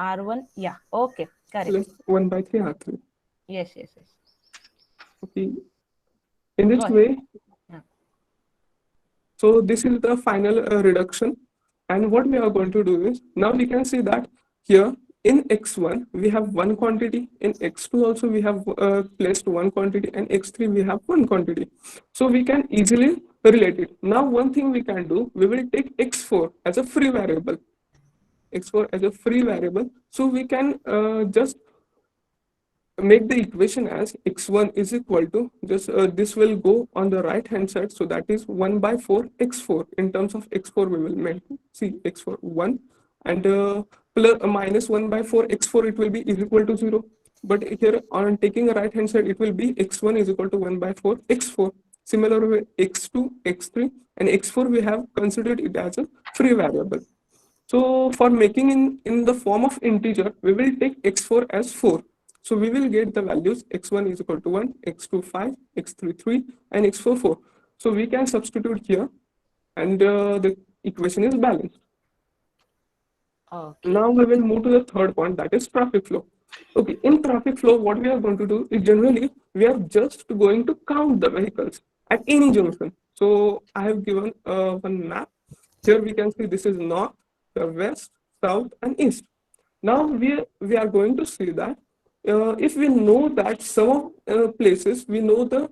R1, yeah, okay, correct. plus 1 by 3 R3. Yes, yes, yes. Okay. In this Go ahead. way, Yeah. so this is the final reduction. And what we are going to do is, now we can see that here in x1 we have one quantity, in x2 also we have placed one quantity, and x3 we have one quantity. So we can easily relate it. Now one thing we can do, we will take x4 as a free variable. x4 as a free variable. So we can just make the equation as x1 is equal to, just this will go on the right hand side, so that is 1 by 4 x4. In terms of x4 we will make, see, x4 1, and plus minus 1 by 4 x4, it will be is equal to 0. But here on taking a right hand side, it will be x1 is equal to 1 by 4 x4. Similar way, x2, x3, and x4 we have considered it as a free variable. So for making in the form of integer, we will take x4 as 4. So we will get the values x1 is equal to 1, x2 5, x3 3, and x4 4. So we can substitute here, and the equation is balanced. Okay. Now we will move to the third point, that is traffic flow. Okay, in traffic flow, what we are going to do is, generally we are just going to count the vehicles at any junction. So I have given one map. Here we can see this is north, the west, south, and east. Now we are going to see that if we know that some places we know the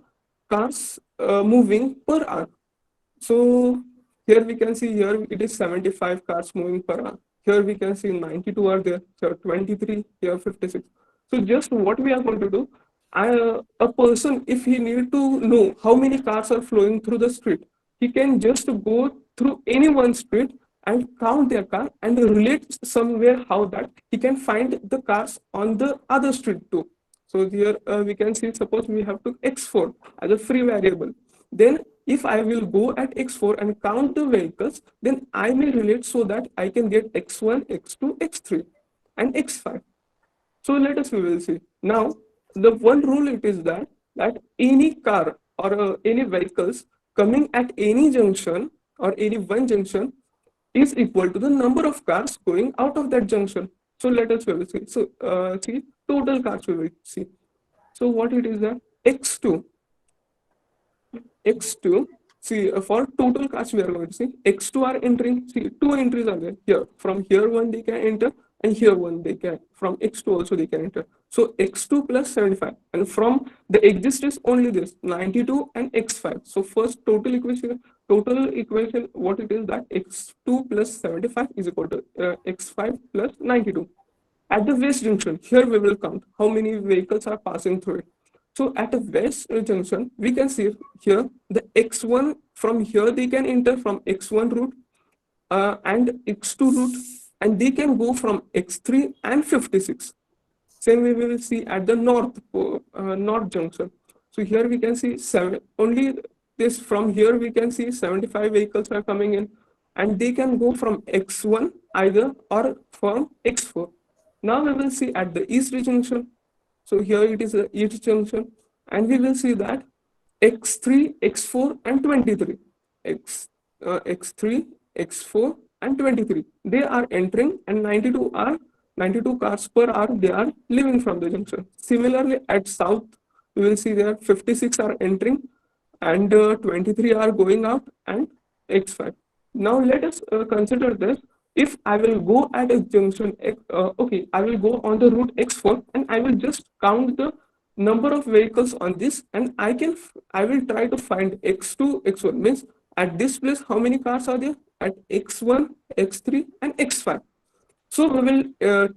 cars moving per hour. So here we can see, here it is 75 cars moving per hour. Here we can see 92 are there, here 23, here 56. So just what we are going to do, a person, if he need to know how many cars are flowing through the street, he can just go through any one street and count their car and relate somewhere how that he can find the cars on the other street too. So here we can see, suppose we have to x4 as a free variable. Then if I will go at x4 and count the vehicles, then I may relate so that I can get x1, x2, x3, and x5. So let us, we will see. Now, the one rule it is that any car or any vehicles coming at any junction or any one junction is equal to the number of cars going out of that junction. So let us, we will see. So see, total cars we will see. So what it is that x2, see, for total cars we are going to see x2 are entering, see, two entries are there here. From here one they can enter, and here one they can, from x2 also they can enter. So x2 plus 75, and from the exist is only this 92 and x5. So first total equation, what it is, that x2 plus 75 is equal to x5 plus 92. At the west junction, here we will count how many vehicles are passing through it. So at the west junction, we can see here the x1, from here they can enter from x1 route and x2 route, and they can go from x3 and 56. Same way we will see at the north junction. So here we can see only this, from here we can see 75 vehicles are coming in, and they can go from x1 either or from x4. Now we will see at the east junction. So here it is the east junction, and we will see that x3, x4, and 23. X3, x4, and 23. They are entering, and 92 cars per hour they are leaving from the junction. Similarly, at south, we will see there 56 are entering, and 23 are going out, and x5. Now let us consider this. If I will go at a junction, okay, I will go on the route x4, and I will just count the number of vehicles on this, and I will try to find x2, x1, means at this place how many cars are there, at x1, x3, and x5. So we will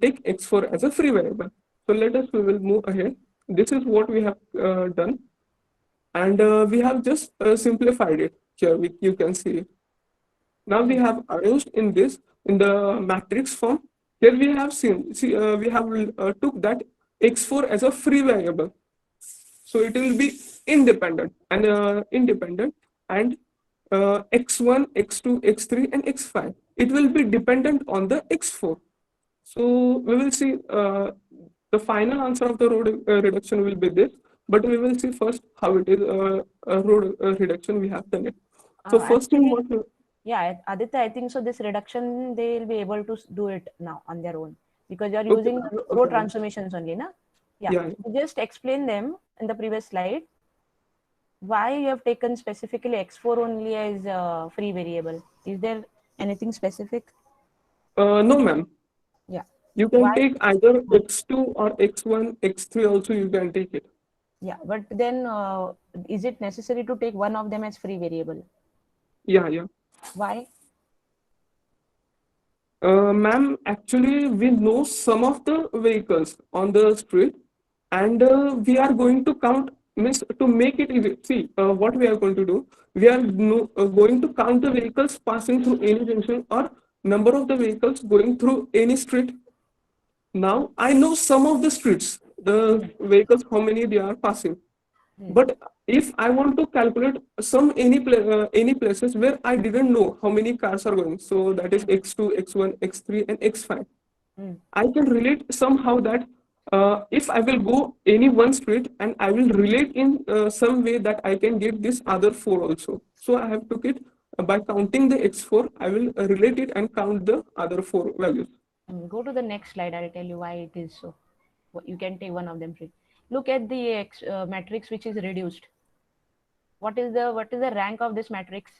take x4 as a free variable. So we will move ahead. This is what we have done, and we have just simplified it. Here you can see it. Now we have arranged in the matrix form. Here we have we have took that x4 as a free variable. So it will be independent, and x1, x2, x3, and x5. It will be dependent on the x4. So we will see the final answer of the road reduction will be this, but we will see first how it is road reduction we have done it. So first thing what yeah, Aditya, I think so this reduction they will be able to do it now on their own. because you are Okay, using okay, row ma'am. transformations only, na? Yeah. Yeah, So just explain them in the previous slide. Why you have taken specifically x4 only as a free variable? Is there anything specific? No, ma'am. Yeah. You can Why? take either x2 or x1, x3 also you can take it. Yeah, but then is it necessary to take one of them as free variable? Yeah, yeah. Why? Ma'am, actually, we know some of the vehicles on the street, and we are going to count, means to make it easy. See, what we are going to do, we are going to count the vehicles passing through any junction or number of the vehicles going through any street. Now, I know some of the streets, the vehicles, how many they are passing. But if I want to calculate any places where I didn't know how many cars are going, so that is x2, x1, x3, and x5, I can relate somehow that if I will go any one street and I will relate in some way that I can get this other four also. So I have took it by counting the x4, I will relate it and count the other four values. Go to the next slide. I'll tell you why it is so. You can take one of them free. Look at the matrix which is reduced. What is the rank of this matrix?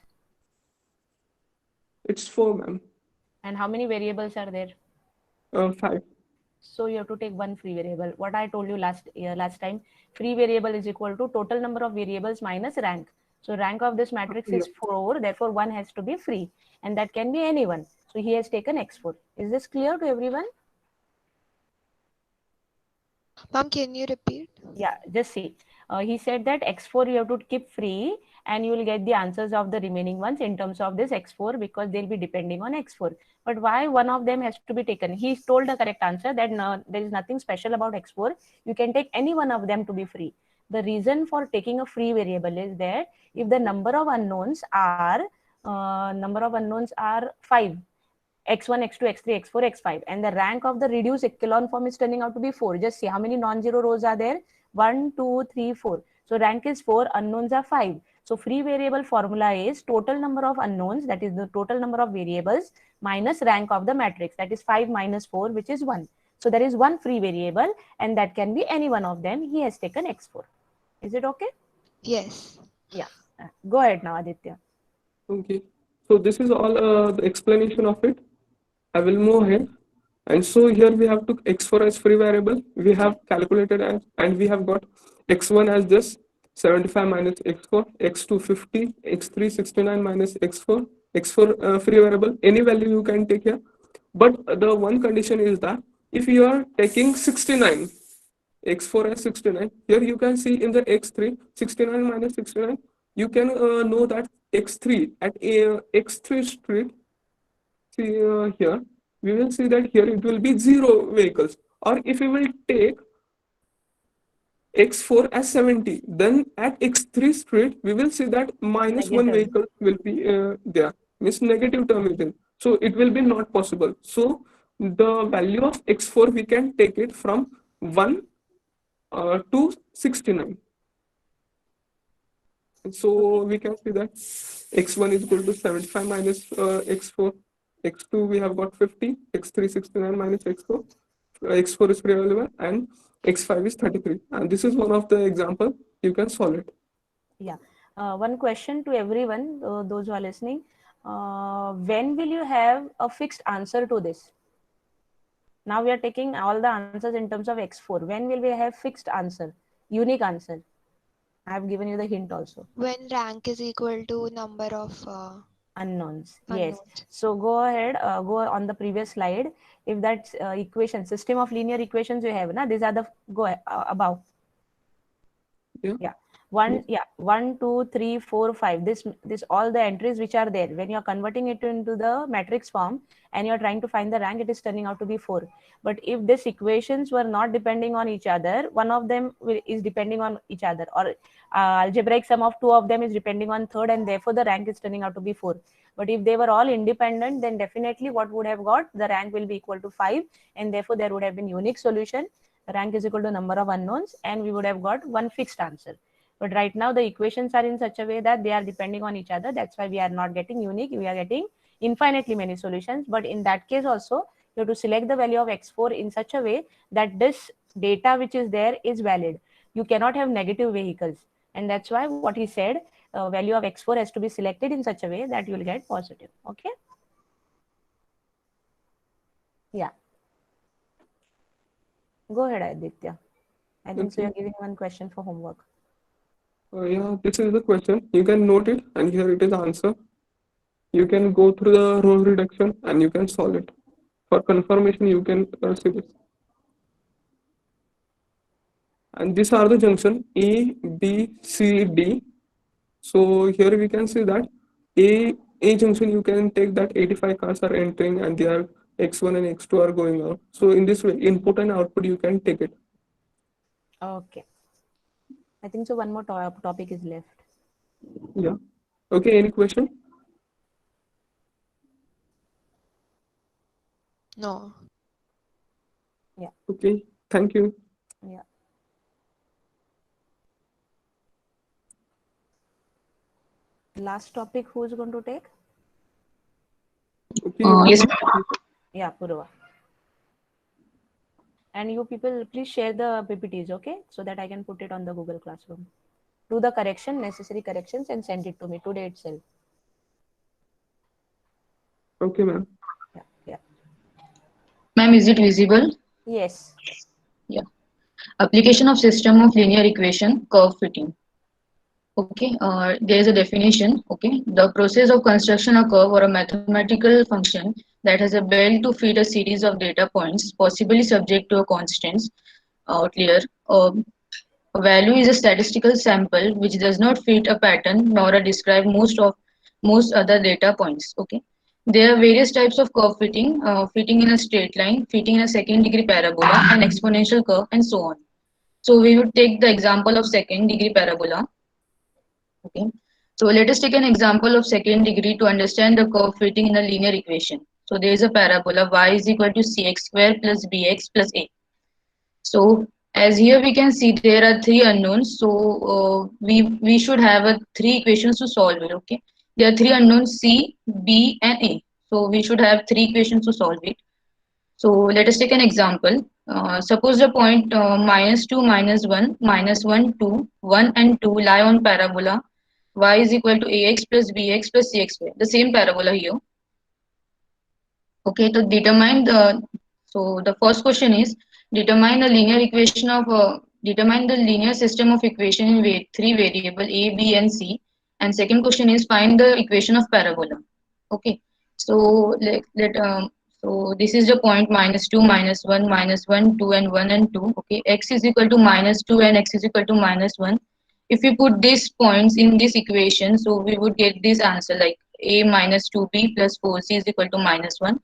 It's 4, ma'am. And how many variables are there? 5. So you have to take one free variable. What I told you last time, free variable is equal to total number of variables minus rank. So rank of this matrix is 4, therefore one has to be free, and that can be anyone. So he has taken x4. Is this clear to everyone? Ma'am, can you repeat? Yeah, just see. He said that x4 you have to keep free and you will get the answers of the remaining ones in terms of this x4 because they'll be depending on x4. But why one of them has to be taken? He told the correct answer that no, there is nothing special about x4. You can take any one of them to be free. The reason for taking a free variable is that if the number of unknowns are 5, x1, x2, x3, x4, x5, and the rank of the reduced echelon form is turning out to be 4. Just see how many non-zero rows are there. 1, 2, 3, 4. So rank is 4, unknowns are 5. So free variable formula is total number of unknowns, that is the total number of variables, minus rank of the matrix, that is 5 minus 4, which is 1. So there is one free variable, and that can be any one of them. He has taken x4. Is it okay? Yes. Yeah. Go ahead now, Aditya. Okay. So this is all the explanation of it. I will move ahead. And so here we have took x4 as free variable. We have calculated as, and we have got x1 as this 75 minus x4, x2 50, x3 69 minus x4, x4 free variable. Any value you can take here. But the one condition is that if you are taking 69, x4 as 69, here you can see in the x3, 69 minus 69, you can know that x3 at x3 street, see here, we will see that here it will be 0 vehicles. Or if we will take x4 as 70, then at x3 street, we will see that minus Negative. 1 vehicle will be there, means negative term is there. So it will be not possible. So the value of x4, we can take it from 1 to 69. So we can see that x1 is equal to 75 minus x4, x2 we have got 50, x3 69 minus x4, x4 is free variable, and x5 is 33. And this is one of the example, you can solve it. Yeah. One question to everyone, those who are listening. When will you have a fixed answer to this? Now we are taking all the answers in terms of x4. When will we have fixed answer, unique answer? I have given you the hint also. When rank is equal to number of Unknowns. unknowns. Yes. So go ahead, go on the previous slide. If that equation, system of linear equations you have, na, these are the, go above. Yeah. Yeah. 1, 2, 3, 4, 5. This all the entries which are there. When you are converting it into the matrix form and you are trying to find the rank, it is turning out to be 4. But if these equations were not depending on each other, one of them is depending on each other, or algebraic sum of two of them is depending on third, and therefore the rank is turning out to be 4. But if they were all independent, then definitely what would have got, the rank will be equal to 5, and therefore there would have been unique solution. The rank is equal to number of unknowns, and we would have got one fixed answer. But right now the equations are in such a way that they are depending on each other. That's why we are not getting unique. We are getting infinitely many solutions. But in that case also, You have to select the value of x4 in such a way that this data which is there is valid. You cannot have negative vehicles, and that's why what he said, value of x4 has to be selected in such a way that you will get positive. Okay. Yeah. Go ahead, Aditya. I think so. Okay. You're giving one question for homework. Yeah, this is the question. You can note it, and here it is answer. You can go through the row reduction and you can solve it. For confirmation, you can see this. And these are the junction A, B, C, D. So here we can see that A junction you can take that 85 cars are entering and their X1 and X2 are going out. So in this way, input and output you can take it. Okay. I think so. One more topic is left. Yeah. Okay. Any question? No. Yeah. Okay. Thank you. Yeah. Last topic, who is going to take? Okay. Yes. Yeah, Purva. And you people, please share the PPTs, okay? So that I can put it on the Google Classroom. Do the correction, necessary corrections, and send it to me today itself. Okay, ma'am. Yeah. Ma'am, is it visible? Yes. Yeah. Application of system of linear equation, curve fitting. Okay, there is a definition. Okay, the process of construction a curve or a mathematical function that has a belt to fit a series of data points, possibly subject to a constants outlier. A value is a statistical sample which does not fit a pattern nor describe most other data points. Okay, there are various types of curve fitting: fitting in a straight line, fitting in a second-degree parabola, an exponential curve, and so on. So we would take the example of second-degree parabola. Okay, so let us take an example of second degree to understand the curve fitting in a linear equation. So there is a parabola y is equal to cx square plus bx plus a. So as here we can see there are three unknowns. So we should have three equations to solve it. Okay, there are three unknowns c, b, and a. So we should have three equations to solve it. So let us take an example. Suppose the point -2, -1, -1, 2, 1 and 2 lie on parabola y is equal to ax plus bx plus cx square, the same parabola here. Okay, to determine the first question is determine the linear equation of determine the linear system of equation in three variable a, b, and c. And second question is find the equation of parabola. Okay, so so this is the point -2, -1, -1, 2, and 1 and 2. Okay, x is equal to -2 and x is equal to -1. If we put these points in this equation, so we would get this answer like a minus 2b plus 4c is equal to -1.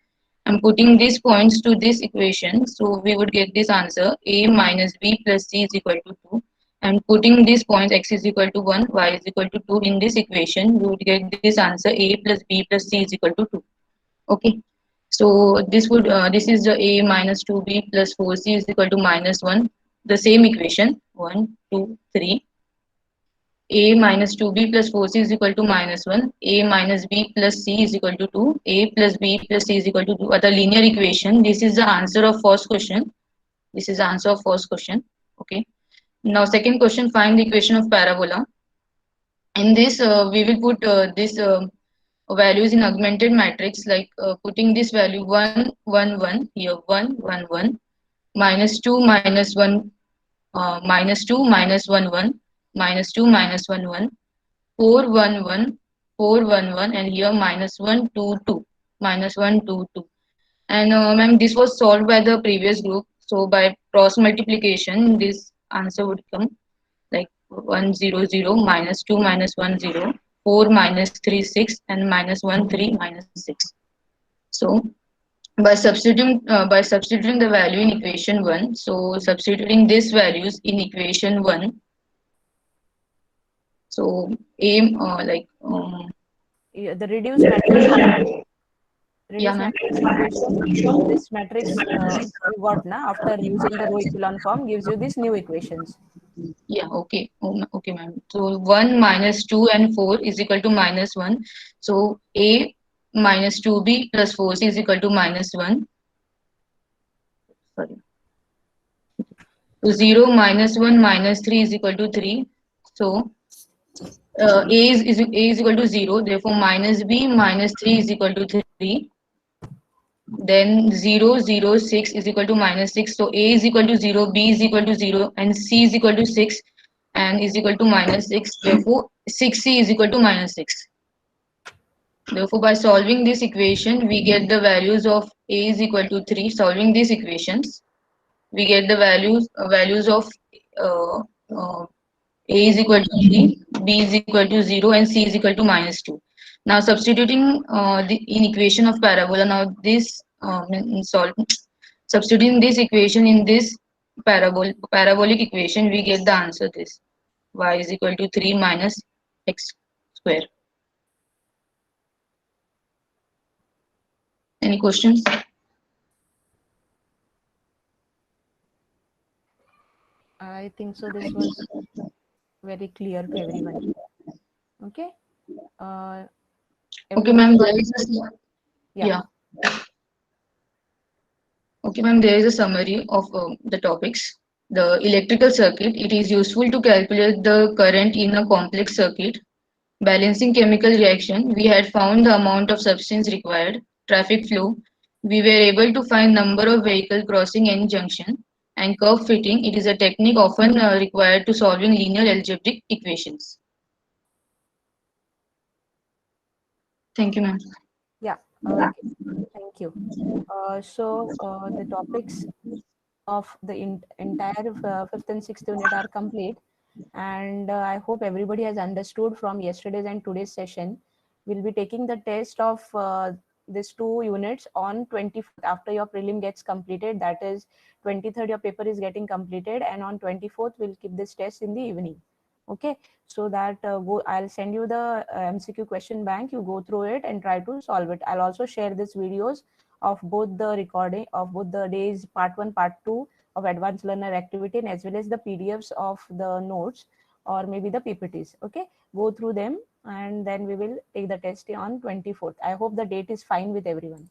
I'm putting these points to this equation, so we would get this answer a minus b plus c is equal to 2. And putting these points x is equal to 1, y is equal to 2 in this equation, we would get this answer a plus b plus c is equal to 2. Okay, so this is the a minus 2b plus 4c is equal to -1. The same equation 1, 2, 3. A minus 2b plus 4c is equal to -1. A minus b plus c is equal to 2. A plus b plus c is equal to 2. The linear equation. This is the answer of first question. This is the answer of first question. Okay. Now second question, find the equation of parabola. In this, we will put this values in augmented matrix, like putting this value 1, 1, 1 here, 1, 1, 1, -2, -1, -2, -1, 1, -2, -1, 1, 4, 1, 1, 4, 1, 1, and here -1, 2, 2, -1, 2, 2. And ma'am, this was solved by the previous group. So by cross multiplication, this answer would come like 1, 0, 0, -2, -1, 0, 4, -3, 6, and -1, 3, -6. So by substituting the value in equation 1, so substituting these values in equation 1, so aim the reduced matrix. Yeah, ma'am. Equation, this matrix you got now after using the row echelon form gives you these new equations. Yeah, okay. Okay, ma'am. So 1 minus 2 and 4 is equal to -1. So a minus 2b plus 4c is equal to -1. sorry. So 0 minus 1 minus 3 is equal to 3. So A is equal to 0. Therefore, minus B minus 3 is equal to 3. Then 0, 0, 6 is equal to minus 6. So A is equal to 0, B is equal to 0, and C is equal to 6 and is equal to minus 6. Therefore, 6C is equal to minus 6. Therefore, by solving this equation, we get the values of A is equal to 3. Solving these equations, we get the values of uh, uh, A is equal to 3, B is equal to 0, and C is equal to minus 2. Now, substituting in equation of parabola, now this substituting this equation in this parabolic equation, we get the answer this. Y is equal to 3 minus x square. Any questions? I think so. This was very clear to everyone. Okay. Okay, ma'am. Yeah. Okay, ma'am. There is a summary of the topics. The electrical circuit. It is useful to calculate the current in a complex circuit. Balancing chemical reaction. We had found the amount of substance required. Traffic flow. We were able to find number of vehicle crossing any junction. And curve fitting. It is a technique often required to solving linear algebraic equations. Thank you, ma'am. Yeah. Okay. Thank you. So the topics of the entire 5th and 6th unit are complete, and I hope everybody has understood from yesterday's and today's session. We'll be taking the test of these 2 units on 24th after your prelim gets completed. That is 23rd your paper is getting completed, and on 24th we'll keep this test in the evening. Okay, so that I'll send you the MCQ question bank. You go through it and try to solve it. I'll also share these videos of both the recording of both the days part 1, part 2 of advanced learner activity, and as well as the PDFs of the notes or maybe the PPTs. Okay, go through them and then we will take the test on 24th. I hope the date is fine with everyone.